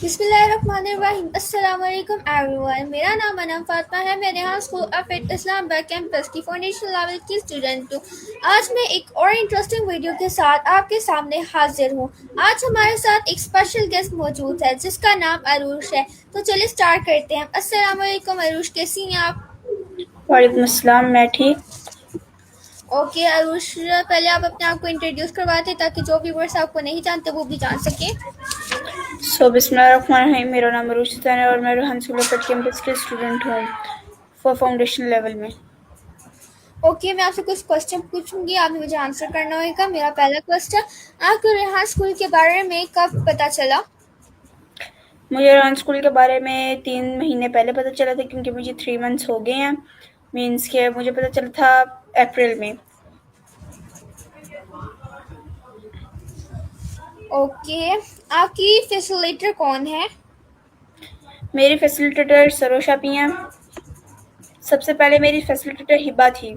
बिस्मिल्लाहिर्रहमानिर्रहीम अस्सलाम वालेकुम एवरीवन। मेरा नाम अनम फातिमा है। मैं Rehan school of Islamabad campus की फाउंडेशन लेवल की स्टूडेंट हूँ। आज मैं एक और इंटरेस्टिंग वीडियो के साथ आपके सामने हाजिर हूँ। आज हमारे साथ एक स्पेशल गेस्ट मौजूद है जिसका नाम अरूश है। तो चलिए स्टार्ट करते हैं। अस्सलाम वालेकुम अरूश, कैसी हैं आप? वालेकुम अस्सलाम। मैं ठीक। ओके अरूश, पहले आप अपने आप को इंट्रोड्यूस करवाते ताकि जो व्यूअर्स आपको नहीं जानते वो भी जान सके। बिस्मिल्लाहिर्रहमानिर्रहीम। मेरा नाम अरूशिता है और मैं रेहान स्कूल ऑफ कैंपस की स्टूडेंट हूँ फॉर फाउंडेशन लेवल में। ओके, मैं आपसे कुछ क्वेश्चन पूछूंगी, आपने मुझे आंसर करना होगा। मेरा पहला क्वेश्चन, आपको रेहान स्कूल के बारे में कब पता चला? मुझे रेहान स्कूल के बारे में 3 महीने पहले पता चला था क्योंकि मुझे 3 मंथ्स हो गए हैं। मीन्स के मुझे पता चला था अप्रैल में। ओके, आपकी फैसिलिटेटर कौन है? मेरी फैसिलिटेटर सरोशा पी हैं। सबसे पहले मेरी फैसिलिटेटर हिबा थी,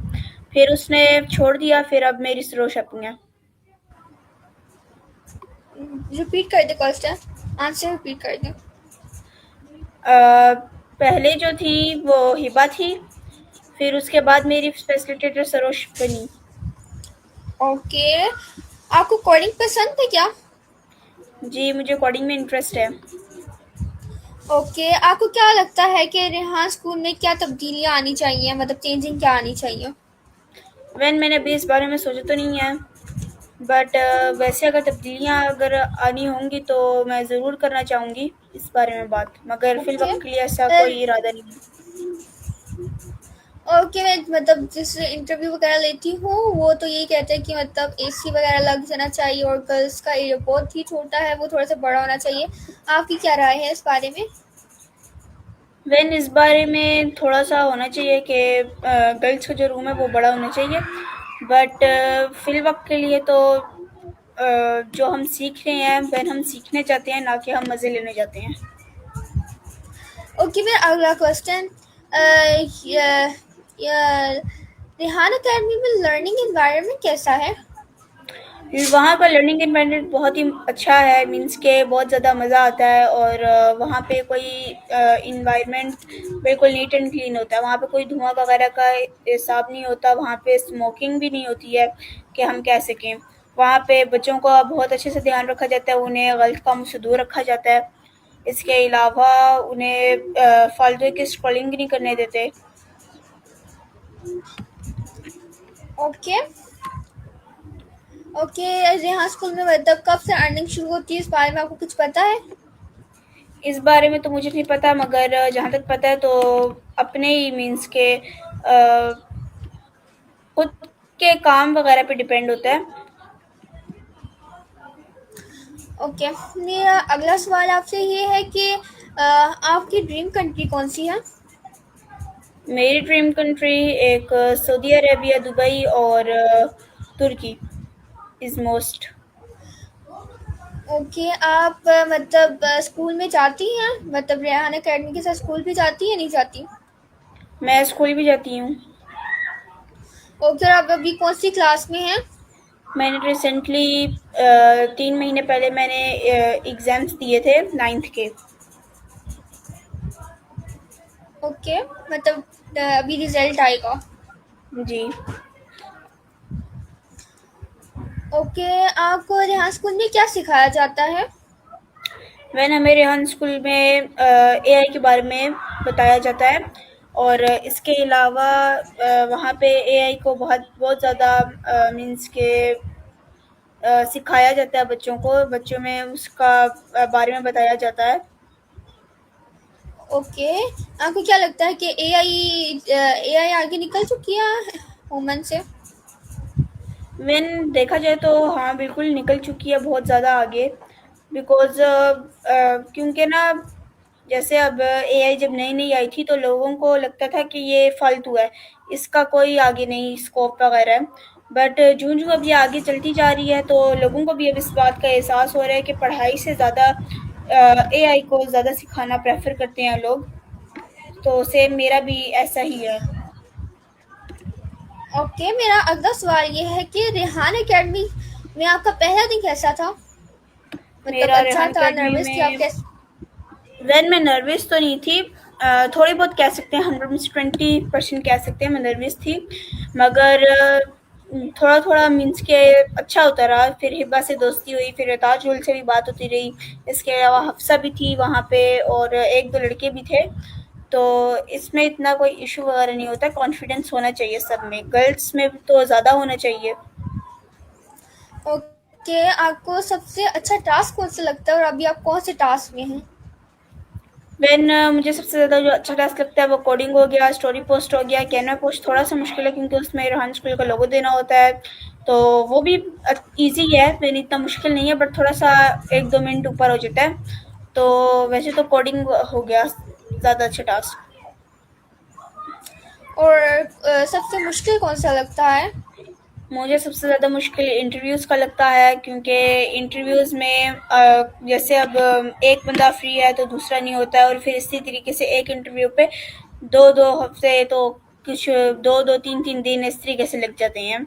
फिर उसने छोड़ दिया, फिर अब मेरी सरोशा पी हैं। रिपीट कर दे क्वेश्चन, आंसर रिपीट कर दे। पहले जो थी वो हिबा थी, फिर उसके बाद मेरी फैसिलिटेटर सरोश बनी। ओके, आपको कोडिंग पसंद है क्या? जी, मुझे कोडिंग में इंटरेस्ट है। ओके, आपको क्या लगता है कि रेहान स्कूल में क्या तब्दीलियाँ आनी चाहिए, मतलब चेंजिंग क्या आनी चाहिए? मैंने अभी इस बारे में सोचा तो नहीं है, बट वैसे अगर तब्दीलियाँ अगर आनी होंगी तो मैं ज़रूर करना चाहूँगी इस बारे में बात, मगर ओके, फ़िलवक्त के लिए ऐसा कोई इरादा नहीं है। ओके, मैं मतलब जिस इंटरव्यू वगैरह लेती हूँ वो तो यही कहते हैं कि मतलब एसी वगैरह लग जाना चाहिए और गर्ल्स का एरिया बहुत ही छोटा है, वो थोड़ा सा बड़ा होना चाहिए। आपकी क्या राय है इस बारे में? इस बारे में थोड़ा सा होना चाहिए कि गर्ल्स का जो रूम है वो बड़ा होना चाहिए, बट फ़िलवक्त के लिए तो जो हम सीख रहे हैं वैन हम सीखने चाहते हैं, ना कि हम मज़े लेने जाते हैं। ओके, मेरा अगला क्वेश्चन, रेहान अकेडमी में लर्निंग एनवायरनमेंट कैसा है? वहाँ का लर्निंग एनवायरनमेंट बहुत ही अच्छा है। मीन्स के बहुत ज़्यादा मज़ा आता है और वहाँ पे कोई इन्वायरमेंट बिल्कुल नीट एंड क्लीन होता है। वहाँ पे कोई धुआं वगैरह का हिसाब नहीं होता। वहाँ पे स्मोकिंग भी नहीं होती है कि हम कह सकें। वहाँ पे बच्चों का बहुत अच्छे से ध्यान रखा जाता है, उन्हें गलत कामों से दूर रखा जाता है। इसके अलावा उन्हें फालतू की स्क्रॉलिंग भी नहीं करने देते। ओके, ओके, रेहान स्कूल में मतलब कब से अर्निंग शुरू होती है, इस बारे में आपको कुछ पता है? इस बारे में तो मुझे नहीं पता, मगर जहाँ तक पता है तो अपने ही मीन्स के खुद के काम वगैरह पे डिपेंड होता है। ओके, मेरा अगला सवाल आपसे ये है कि आपकी ड्रीम कंट्री कौन सी है? मेरी ड्रीम कंट्री एक सऊदी अरेबिया, दुबई और तुर्की इज़ मोस्ट। ओके, आप मतलब स्कूल में जाती हैं, मतलब रेहान अकेडमी के साथ स्कूल भी जाती है नहीं जाती? मैं स्कूल भी जाती हूँ। ओके, और आप अभी कौन सी क्लास में हैं? मैंने रिसेंटली 3 महीने पहले मैंने एग्ज़ाम्स दिए थे 9th के। ओके, मतलब अभी रिजल्ट आएगा। जी। ओके, आपको रेहान स्कूल में क्या सिखाया जाता है? हमें रेहान स्कूल में एआई के बारे में बताया जाता है और इसके अलावा वहाँ पे एआई को बहुत बहुत ज़्यादा मीन्स के सिखाया जाता है बच्चों को, बच्चों में उसका बारे में बताया जाता है। ओके, आपको क्या लगता है कि एआई आगे निकल चुकी है ह्यूमन से? देखा जाए तो हाँ, बिल्कुल निकल चुकी है बहुत ज़्यादा आगे। बिकॉज़ क्योंकि ना जैसे अब एआई जब नई-नई आई थी तो लोगों को लगता था कि ये फ़ालतू है, इसका कोई आगे नहीं स्कोप वग़ैरह है। बट जूँ-जूँ अब ये आगे चलती जा रही है तो लोगों को भी अब इस बात का एहसास हो रहा है कि पढ़ाई से ज़्यादा एआई को ज़्यादा सिखाना प्रेफ़र करते हैं लोग। तो सेम मेरा भी ऐसा ही है। ओके, मेरा अगला सवाल ये है कि रेहान एकेडमी में आपका पहला दिन कैसा था? मतलब मेरा अच्छा रेहान था, अकेडमी नर्वस थी आप, में कैसे? वैन मैं नर्वस तो नहीं थी, थोड़ी बहुत कह सकते हैं, 120% कह सकते हैं मैं नर्वस थी, मगर थोड़ा थोड़ा मीन्स के अच्छा होता रहा। फिर हिब्बा से दोस्ती हुई, फिर ताजुल से भी बात होती रही। इसके अलावा हफ्सा भी थी वहाँ पे, और एक दो लड़के भी थे। तो इसमें इतना कोई इशू वगैरह नहीं होता, कॉन्फिडेंस होना चाहिए सब में, गर्ल्स में तो ज़्यादा होना चाहिए। ओके, आपको सबसे अच्छा टास्क कौन सा लगता है और अभी आप कौन से टास्क में हैं? मुझे सबसे ज़्यादा जो अच्छा टास्क लगता है वो कोडिंग हो गया, स्टोरी पोस्ट हो गया। कैनवा पोस्ट थोड़ा सा मुश्किल है क्योंकि उसमें रेहान स्कूल का लोगो देना होता है, तो वो भी ईजी है, मैंने इतना मुश्किल नहीं है, बट थोड़ा सा 1-2 मिनट ऊपर हो जाता है। तो वैसे तो कोडिंग हो गया ज़्यादा अच्छा टास्क। और सबसे मुश्किल कौन सा लगता है? मुझे सबसे ज़्यादा मुश्किल इंटरव्यूज़ का लगता है, क्योंकि इंटरव्यूज़ में जैसे अब एक बंदा फ्री है तो दूसरा नहीं होता है, और फिर इसी तरीके से एक इंटरव्यू पे 2-2 हफ्ते, तो कुछ 2-2 3-3 दिन इस तरीके से लग जाते हैं।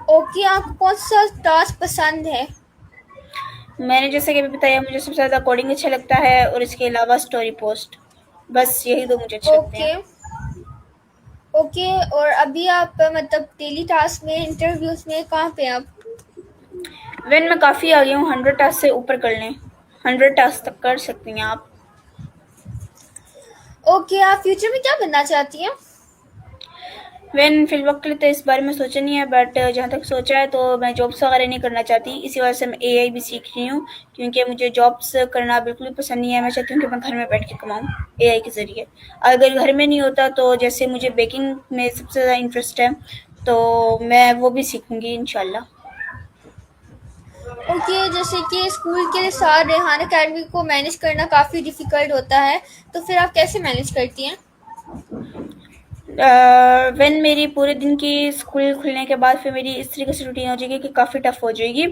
ओके, आपको कौन सा टास्क पसंद है? मैंने जैसे कि अभी बताया, मुझे सबसे ज़्यादा कोडिंग अच्छा लगता है और इसके अलावा स्टोरी पोस्ट, बस यही 2 मुझे अच्छे लगते हैं। ओके। ओके, और अभी आप मतलब डेली टास्क में, इंटरव्यूज में कहाँ पे हैं आप? मैं काफ़ी आगे हूँ, 100 टास्क से ऊपर कर लें, 100 टास्क तक कर सकती हैं आप। ओके, आप फ्यूचर में क्या बनना चाहती हैं? फिल वक्त के लिए तो इस बारे में सोचा नहीं है, बट जहाँ तक सोचा है तो मैं जॉब्स वगैरह नहीं करना चाहती। इसी वजह से मैं एआई भी सीख रही हूँ, क्योंकि मुझे जॉब्स करना बिल्कुल भी पसंद नहीं है। मैं चाहती हूँ कि मैं घर में बैठ के कमाऊँ एआई के ज़रिए। अगर घर में नहीं होता तो जैसे मुझे बेकिंग में सबसे ज़्यादा इंटरेस्ट है, तो मैं वो भी सीखूँगी इंशाल्लाह। ओके, जैसे कि स्कूल के साथ रेहान अकेडमी को मैनेज करना काफ़ी डिफ़िकल्ट होता है, तो फिर आप कैसे मैनेज करती हैं? मेरी पूरे दिन की स्कूल खुलने के बाद फिर मेरी इस तरीके से रूटीन हो जाएगी कि काफ़ी टफ हो जाएगी।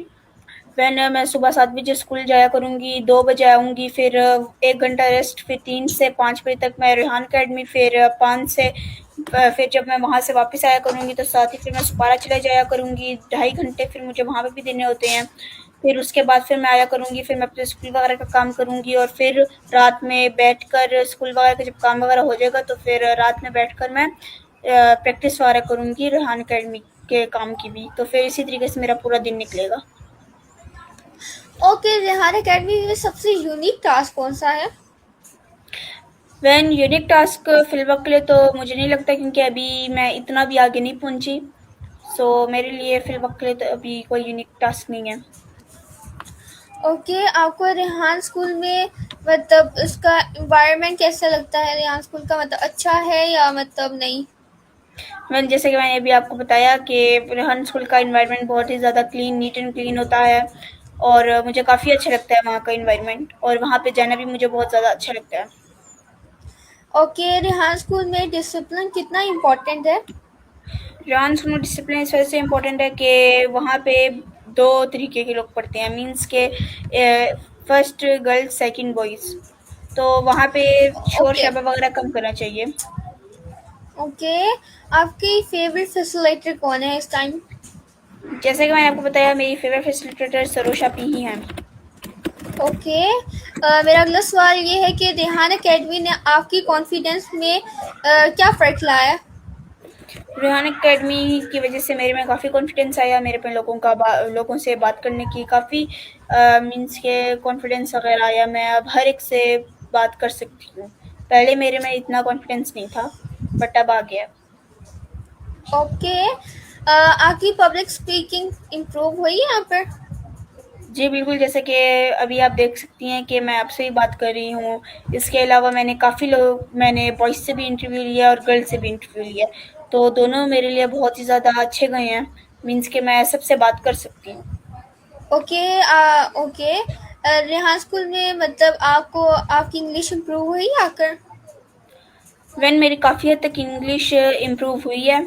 मैं सुबह 7 बजे स्कूल जाया करूँगी, 2 बजे आऊँगी, फिर 1 घंटा रेस्ट, फिर 3 से 5 बजे तक मैं रेहान अकेडमी, फिर 5 से फिर जब मैं वहाँ से वापस आया करूँगी तो साथ ही फिर मैं सुपारा चले जाया करूँगी, 2.5 घंटे फिर मुझे वहाँ पे भी देने होते हैं। फिर उसके बाद फिर मैं आया करूँगी, फिर मैं अपने स्कूल वगैरह का काम करूँगी, और फिर रात में बैठकर स्कूल वगैरह का जब काम वगैरह हो जाएगा तो फिर रात में बैठकर मैं प्रैक्टिस वगैरह करूँगी रेहान अकेडमी के काम की भी। तो फिर इसी तरीके से मेरा पूरा दिन निकलेगा। ओके, रेहान अकेडमी में सबसे यूनिक टास्क कौन सा है? यूनिक टास्क फिल वक्त के लिए तो मुझे नहीं लगता, क्योंकि अभी मैं इतना भी आगे नहीं पहुँची। सो मेरे लिए फिल वक्त के लिए तो अभी कोई यूनिक टास्क नहीं है। ओके, आपको रेहान स्कूल में मतलब उसका एनवायरनमेंट कैसा लगता है? रेहान स्कूल का मतलब अच्छा है या मतलब नहीं? जैसे कि मैंने अभी आपको बताया कि रेहान स्कूल का इन्वायरमेंट बहुत ही ज़्यादा क्लीन, नीट एंड क्लीन होता है, और मुझे काफ़ी अच्छा लगता है वहाँ का इन्वायरमेंट, और वहाँ पे जाना भी मुझे बहुत ज़्यादा अच्छा लगता है। ओके, रेहान स्कूल में डिसिप्लिन कितना इम्पोर्टेंट है? रेहान स्कूल में डिसिप्लिन इस वजह से इम्पोर्टेंट है कि वहाँ पे 2 तरीके के लोग पढ़ते हैं, मीन्स के फर्स्ट गर्ल्स, सेकंड बॉयज़, तो वहाँ पे शोर ओके। शराबा वगैरह कम करना चाहिए। ओके, आपकी फेवरेट फैसिलिटेटर कौन है इस टाइम? जैसे कि मैंने आपको बताया, मेरी फेवरेट फैसिलिटेटर सरोशा पी ही हैं। ओके, मेरा अगला सवाल ये है कि रेहान अकेडमी ने आपकी कॉन्फिडेंस में क्या फ़र्क लाया? रेहान अकेडमी की वजह से मेरे में काफ़ी कॉन्फिडेंस आया, मेरे पे लोगों से बात करने की काफ़ी मीन्स के कॉन्फिडेंस वगैरह आया। मैं अब हर एक से बात कर सकती हूँ। पहले मेरे में इतना कॉन्फिडेंस नहीं था, बट अब आ गया। ओके, आपकी पब्लिक स्पीकिंग इम्प्रूव हुई है यहाँ पर? जी बिल्कुल, जैसे कि अभी आप देख सकती हैं कि मैं आपसे ही बात कर रही हूँ। इसके अलावा मैंने बॉयज़ से भी इंटरव्यू लिया और गर्ल्स से भी इंटरव्यू लिया, तो दोनों मेरे लिए बहुत ही ज़्यादा अच्छे गए हैं, मीन्स कि मैं सबसे बात कर सकती हूँ। ओके, ओके, रेहान स्कूल में मतलब आपको आपकी इंग्लिश इम्प्रूव हुई आकर? मेरी काफ़ी हद तक इंग्लिश इम्प्रूव हुई है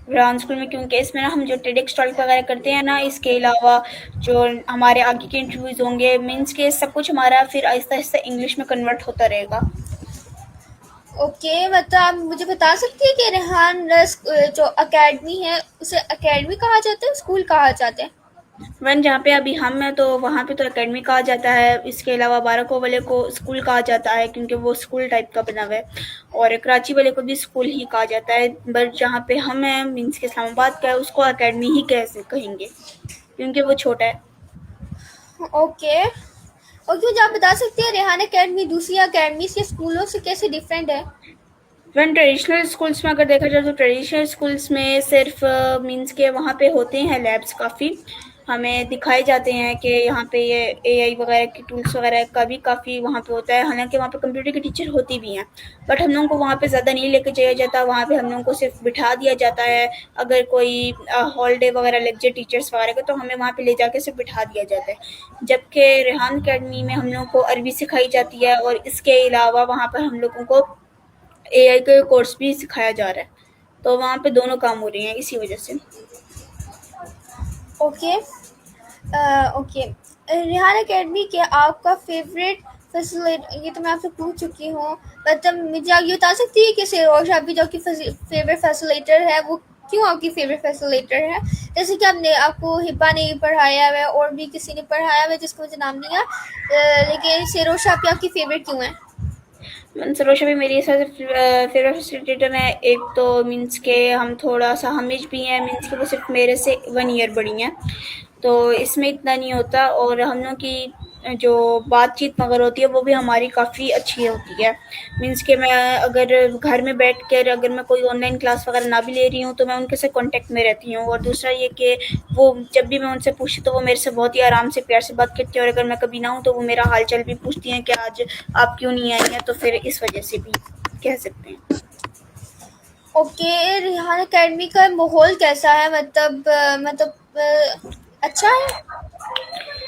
रेहान स्कूल में, क्योंकि इसमें ना हम जो टेडेक्स टॉक वगैरह करते हैं ना, इसके अलावा जो हमारे आगे के इंटरव्यूज़ होंगे, मीन्स के सब कुछ हमारा फिर आहिस्ता-आहिस्ता इंग्लिश में कन्वर्ट होता रहेगा। ओके, मतलब आप मुझे बता सकती हैं कि रेहान जो अकेडमी है उसे अकेडमी कहा जाता है, स्कूल कहा जाता है? वन जहाँ पे अभी हम हैं तो वहाँ पे तो एकेडमी कहा जाता है, इसके अलावा बाराको वाले को स्कूल कहा जाता है क्योंकि वो स्कूल टाइप का बना हुआ है, और कराची वाले को भी स्कूल ही कहा जाता है। बट जहाँ पे हम हैं मीन्स के इस्लामाबाद का है, उसको एकेडमी ही कहेंगे क्योंकि वो छोटा है। ओके। और क्यों आप बता सकते हैं रेहान एकेडमी दूसरी एकेडमी के स्कूलों से कैसे डिफरेंट है? वन ट्रेडिशनल स्कूल्स में अगर देखा जाए तो ट्रेडिशनल स्कूल्स में सिर्फ मीन्स के वहाँ पे होते हैं लैब्स काफ़ी, हमें दिखाए जाते हैं कि यहाँ पे ये एआई वगैरह की टूल्स वगैरह का भी काफ़ी वहाँ पे होता है, हालांकि वहाँ पे कंप्यूटर की टीचर होती भी हैं, बट हम लोगों को वहाँ पे ज़्यादा नहीं लेके जाया जाता, वहाँ पे हम लोगों को सिर्फ बिठा दिया जाता है। अगर कोई हॉलीडे वगैरह लग जाए टीचर्स वगैरह का तो हमें वहाँ पे ले जाके सिर्फ बिठा दिया जाता है। जबकि रेहान अकेडमी में हम लोगों को अरबी सिखाई जाती है, और इसके अलावा वहाँ पर हम लोगों को एआई का कोर्स भी सिखाया जा रहा है, तो वहाँ पे दोनों काम हो रहे हैं इसी वजह से। ओके। ओके। रेहान एकेडमी के आपका फेवरेट फैसिलिटी, ये तो मैं आपसे पूछ चुकी हूँ, मतलब मुझे आप ये बता सकती है कि सिरोज अभी जो आपकी फेवरेट फैसिलिटर है वो क्यों आपकी फेवरेट फैसिलिटर है? जैसे कि आपने आपको हिब्बा ने पढ़ाया है और भी किसी ने पढ़ाया है जिसको मुझे नाम नहीं है, लेकिन सिरोज आपकी फेवरेट क्यों है? सरोशा भी मेरी हिसाब से फेवरेट फैसिलिटेटर है। एक तो मीन्स के हम थोड़ा सा हमेज भी हैं, मीन्स के वो सिर्फ मेरे से 1 ईयर बड़ी हैं, तो इसमें इतना नहीं होता, और हम लोग की जो बातचीत मगर होती है वो भी हमारी काफ़ी अच्छी होती है। मीन्स के मैं अगर घर में बैठ कर अगर मैं कोई ऑनलाइन क्लास वगैरह ना भी ले रही हूँ तो मैं उनके से कांटेक्ट में रहती हूँ, और दूसरा ये कि वो जब भी मैं उनसे पूछती तो वो मेरे से बहुत ही आराम से प्यार से बात करती हैं, और अगर मैं कभी ना हूँ तो वो मेरा हाल चाल भी पूछती हैं कि आज आप क्यों नहीं आई हैं, तो फिर इस वजह से भी कह सकते हैं। ओके। रेहान एकेडमी का माहौल कैसा है, मतलब अच्छा है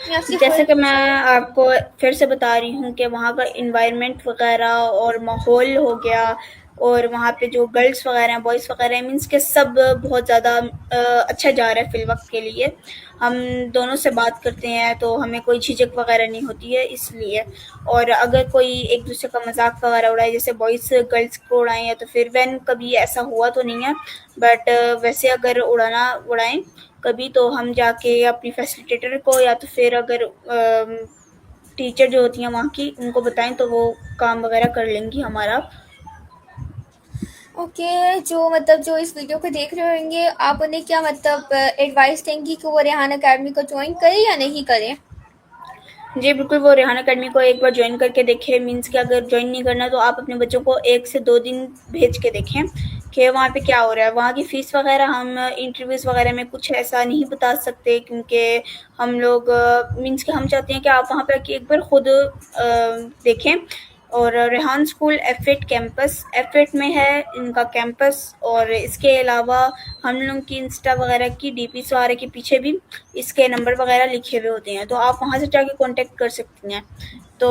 या सिर्फ जैसे कि मैं अच्छा? आपको फिर से बता रही हूँ कि वहाँ का इन्वायरमेंट वगैरह और माहौल हो गया, और वहाँ पे जो गर्ल्स वगैरह हैं बॉयज़ वगैरह हैं मीन्स के सब बहुत ज़्यादा अच्छा जा रहा है फ़िल वक्त के लिए। हम दोनों से बात करते हैं तो हमें कोई झिझक वगैरह नहीं होती है इसलिए। और अगर कोई एक दूसरे का मजाक वगैरह उड़ाए, जैसे बॉयज़ गर्ल्स को उड़ाएं, या तो फिर वैन कभी ऐसा हुआ तो नहीं है, बट वैसे अगर उड़ाना उड़ाएं कभी तो हम जाके अपनी फैसिलिटेटर को या तो फिर अगर टीचर जो होती हैं वहाँ की उनको बताएं तो वो काम वगैरह कर लेंगी हमारा। ओके। जो मतलब जो इस वीडियो को देख रहे होंगे आप उन्हें क्या मतलब एडवाइस देंगी कि वो रेहान एकेडमी को ज्वाइन करें या नहीं करें? जी बिल्कुल, वो रेहान अकेडमी को एक बार ज्वाइन करके देखें, मीन्स कि अगर ज्वाइन नहीं करना तो आप अपने बच्चों को 1 से 2 दिन भेज के देखें कि वहाँ पे क्या हो रहा है। वहाँ की फ़ीस वगैरह हम इंटरव्यूज़ वगैरह में कुछ ऐसा नहीं बता सकते, क्योंकि हम लोग मीन्स कि हम चाहते हैं कि आप वहाँ पे आके एक बार खुद देखें। और रेहान स्कूल एफ8 कैंपस एफ8 में है इनका कैंपस, और इसके अलावा हम लोग की इंस्टा वगैरह की डीपी वगैरह के पीछे भी इसके नंबर वगैरह लिखे हुए होते हैं, तो आप वहाँ से जाके कांटेक्ट कर सकती हैं। तो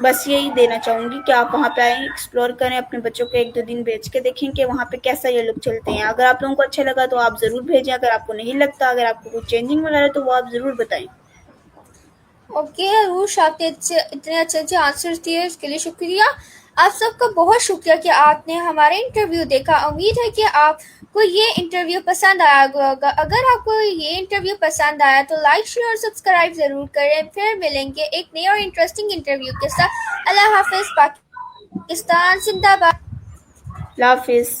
बस यही देना चाहूँगी कि आप वहाँ पे आएँ, एक्सप्लोर करें, अपने बच्चों को 1-2 दिन भेज के देखें कि वहाँ पे कैसा ये लोग चलते हैं। अगर आप लोगों को अच्छा लगा तो आप ज़रूर भेजें, अगर आपको नहीं लगता, अगर आपको कुछ चेंजिंग वगैरह है तो वो आप ज़रूर बताएँ। ओके अरूष, आपने इतने अच्छे अच्छे आंसर्स दिए इसके लिए शुक्रिया। आप सबका बहुत शुक्रिया कि आपने हमारा इंटरव्यू देखा। उम्मीद है कि आपको ये इंटरव्यू पसंद आया होगा। अगर आपको ये इंटरव्यू पसंद आया तो लाइक शेयर और सब्सक्राइब ज़रूर करें। फिर मिलेंगे एक नए और इंटरेस्टिंग इंटरव्यू के साथ। अल्लाह हाफिज़। पाकिस्तान जिंदाबाद। अल्लाह हाफ़िज़।